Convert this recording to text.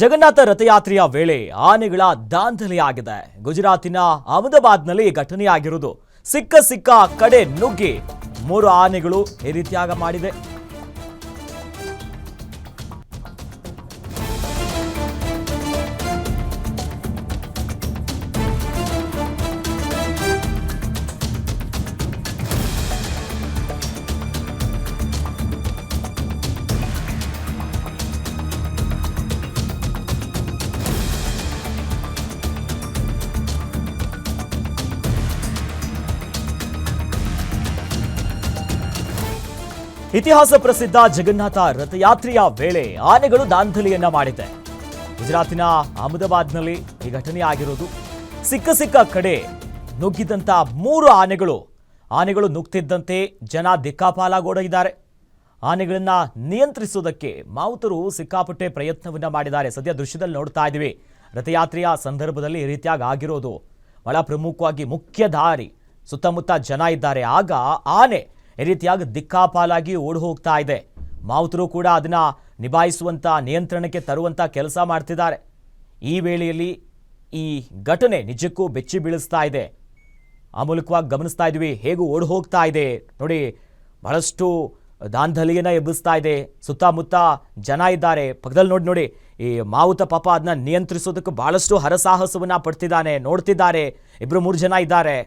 ಜಗನ್ನಾಥ ರಥಯಾತ್ರೆಯ ವೇಳೆ ಆನೆಗಳ ದಾಂಧಲೆಯಾಗಿದೆ. ಗುಜರಾತಿನ ಅಹಮದಾಬಾದ್ನಲ್ಲಿ ಘಟನೆಯಾಗಿರುವುದು. ಸಿಕ್ಕ ಕಡೆ ನುಗ್ಗಿ 3 ಆನೆಗಳು ಈ ರೀತಿಯಾಗಿ ಮಾಡಿದೆ. ಇತಿಹಾಸ ಪ್ರಸಿದ್ಧ ಜಗನ್ನಾಥ ರಥಯಾತ್ರೆಯ ವೇಳೆ ಆನೆಗಳು ದಾಂಧಲೆಯನ್ನ ಮಾಡಿದೆ. ಗುಜರಾತಿನ ಅಹಮದಾಬಾದ್ನಲ್ಲಿ ಈ ಘಟನೆ ಆಗಿರೋದು. ಸಿಕ್ಕ ಕಡೆ ನುಗ್ಗಿದಂತ 3 ಆನೆಗಳು ನುಗ್ತಿದ್ದಂತೆ ಜನ ದಿಕ್ಕಾಪಾಲಾಗೋಡಿದ್ದಾರೆ. ಆನೆಗಳನ್ನ ನಿಯಂತ್ರಿಸೋದಕ್ಕೆ ಮಾವುತರು ಸಿಕ್ಕಾಪಟ್ಟೆ ಪ್ರಯತ್ನವನ್ನ ಮಾಡಿದ್ದಾರೆ. ಸದ್ಯ ದೃಶ್ಯದಲ್ಲಿ ನೋಡ್ತಾ ಇದ್ದೀವಿ. ರಥಯಾತ್ರೆಯ ಸಂದರ್ಭದಲ್ಲಿ ಈ ರೀತಿಯಾಗಿ ಆಗಿರೋದು. ಬಹಳ ಪ್ರಮುಖವಾಗಿ ಮುಖ್ಯ ದಾರಿ ಸುತ್ತಮುತ್ತ ಜನ ಇದ್ದಾರೆ. ಆಗ ಆನೆ ಈ ರೀತಿಯಾಗಿ ದಿಕ್ಕಾಪಾಲಾಗಿ ಓಡಿ ಹೋಗ್ತಾ ಇದೆ. ಮಾವುತರು ಕೂಡ ಅದನ್ನ ನಿಭಾಯಿಸುವಂತ, ನಿಯಂತ್ರಣಕ್ಕೆ ತರುವಂತ ಕೆಲಸ ಮಾಡ್ತಿದ್ದಾರೆ. ಈ ವೇಳೆಯಲ್ಲಿ ಈ ಘಟನೆ ನಿಜಕ್ಕೂ ಬೆಚ್ಚಿ ಬೀಳಿಸ್ತಾ ಇದೆ. ಆ ಮೂಲಕವಾಗಿ ಗಮನಿಸ್ತಾ ಇದ್ವಿ ಹೇಗೂ ಓಡಿ ಹೋಗ್ತಾ ಇದೆ ನೋಡಿ. ಬಹಳಷ್ಟು ದಾಂಧಲೆಯನ್ನ ಎಬ್ಬಿಸ್ತಾ ಇದೆ. ಸುತ್ತಮುತ್ತ ಜನ ಇದ್ದಾರೆ. ಪಕ್ಕದಲ್ಲಿ ನೋಡಿ ಈ ಮಾವುತ ಪಾಪ ಅದನ್ನ ನಿಯಂತ್ರಿಸೋದಕ್ಕೆ ಬಹಳಷ್ಟು ಹರಸಾಹಸವನ್ನ ಪಡ್ತಿದ್ದಾನೆ. ನೋಡ್ತಿದ್ದಾರೆ. 2-3 ಜನ ಇದ್ದಾರೆ.